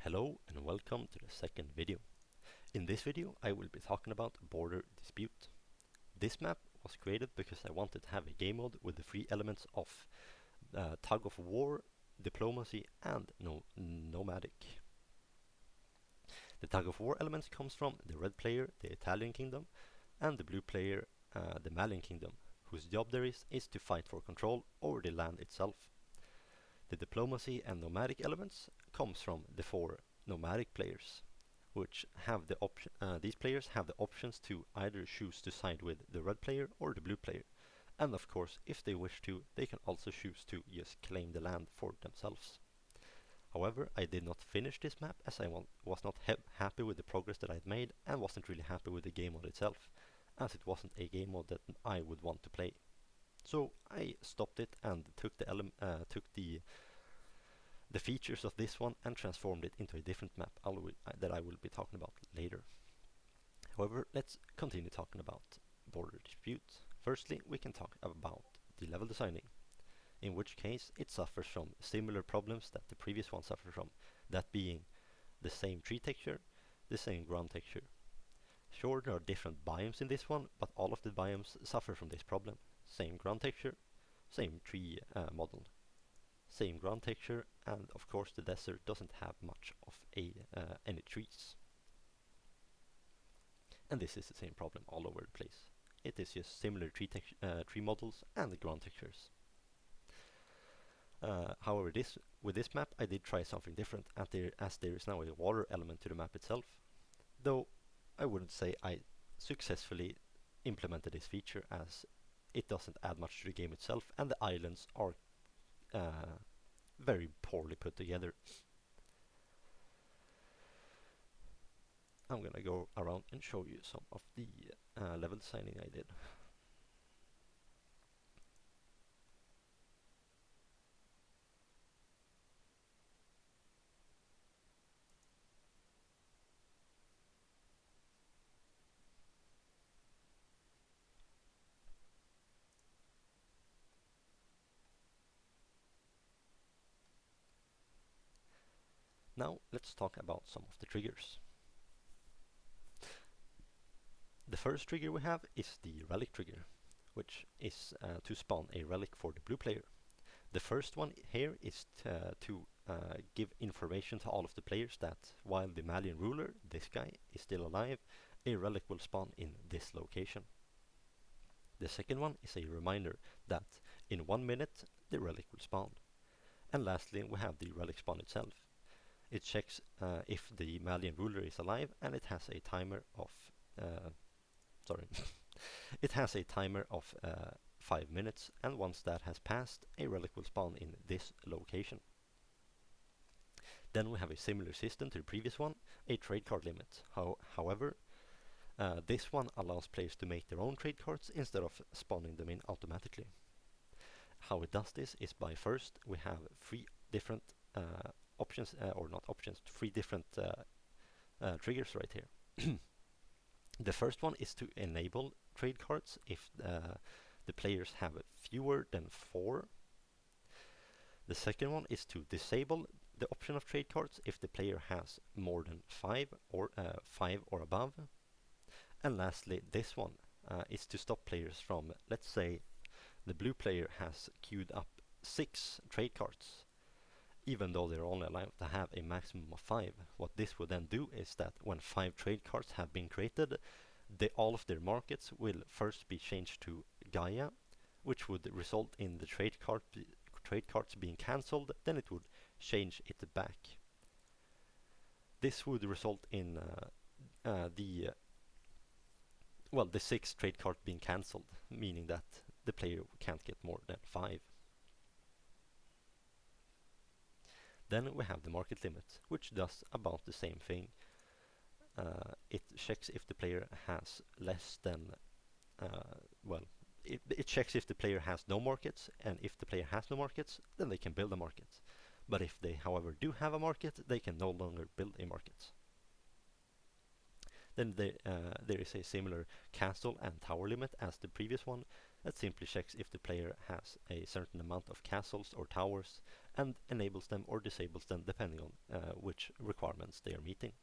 Hello and welcome to the second video. In this video I will be talking about Border Dispute. This map was created because I wanted to have a game mode with the three elements of tug of war, diplomacy and nomadic. The tug of war element comes from the red player, the Italian kingdom, and the blue player, the Malian kingdom, whose job there is to fight for control over the land itself. The diplomacy and nomadic elements comes from the four nomadic players, which have the option. These players have the options to either choose to side with the red player or the blue player, and of course, if they wish to, they can also choose to just claim the land for themselves. However, I did not finish this map as I was not happy with the progress that I had made and wasn't really happy with the game mode itself, as it wasn't a game mode that I would want to play. So I stopped it and took the features of this one and transformed it into a different map that I will be talking about later. However, let's continue talking about Border Dispute. Firstly, we can talk about the level designing, in which case it suffers from similar problems that the previous one suffered from, that being the same tree texture, the same ground texture. Sure, there are different biomes in this one, but all of the biomes suffer from this problem. Same ground texture, same tree model, same ground texture, and of course the desert doesn't have much of any trees. And this is the same problem all over the place. It is just similar tree models and the ground textures. However, with this map I did try something different, as there is now a water element to the map itself, though I wouldn't say I successfully implemented this feature, as it doesn't add much to the game itself and the islands are very poorly put together. I'm gonna go around and show you some of the level designing I did. Now let's talk about some of the triggers. The first trigger we have is the relic trigger, which is to spawn a relic for the blue player. The first one here is to give information to all of the players that while the Malian ruler, this guy, is still alive, a relic will spawn in this location. The second one is a reminder that in 1 minute the relic will spawn. And lastly, we have the relic spawn itself. It checks if the Malian ruler is alive, and it has a timer of it has a timer of 5 minutes, and once that has passed, a relic will spawn in this location. Then we have a similar system to the previous one, a trade card limit. However, this one allows players to make their own trade cards instead of spawning them in automatically. How it does this is by first we have three different options, or not options, three different triggers right here. The first one is to enable trade cards if the players have fewer than 4. The second one is to disable the option of trade cards if the player has more than 5 or 5 or above. And lastly, this one is to stop players from, let's say, the blue player has queued up 6 trade cards, even though they're only allowed to have a maximum of 5. What this would then do is that when 5 trade cards have been created, all of their markets will first be changed to Gaia, which would result in the trade cards being cancelled. Then it would change it back. This would result in the 6 trade cards being cancelled, meaning that the player can't get more than 5. Then we have the market limit, which does about the same thing. It checks if the player has less than, it checks if the player has no markets, and if the player has no markets, then they can build a market. But if they, however, do have a market, they can no longer build a market. Then there is a similar castle and tower limit as the previous one, that simply checks if the player has a certain amount of castles or towers and enables them or disables them depending on which requirements they are meeting.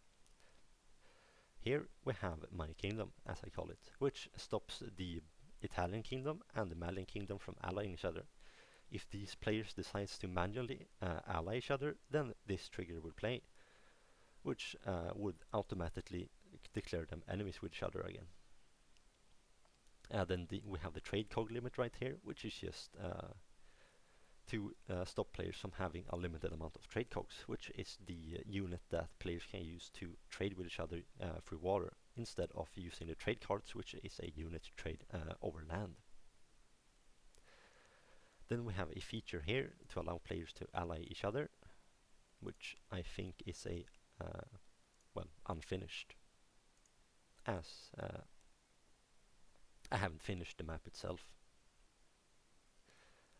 Here we have My Kingdom, as I call it, which stops the Italian kingdom and the Malian kingdom from allying each other. If these players decide to manually ally each other, then this trigger will play, which would automatically declare them enemies with each other again. Then we have the trade cog limit right here, which is just to stop players from having a limited amount of trade cogs, which is the unit that players can use to trade with each other through water, instead of using the trade cards, which is a unit to trade over land. Then we have a feature here to allow players to ally each other, which I think is a unfinished, as I haven't finished the map itself.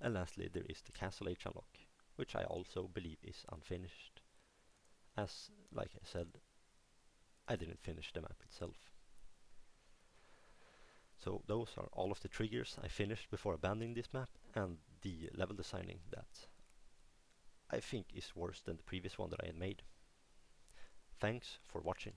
And lastly, there is the Castle Age unlock, which I also believe is unfinished, as, like I said, I didn't finish the map itself. So those are all of the triggers I finished before abandoning this map, and the level designing that I think is worse than the previous one that I had made. Thanks for watching.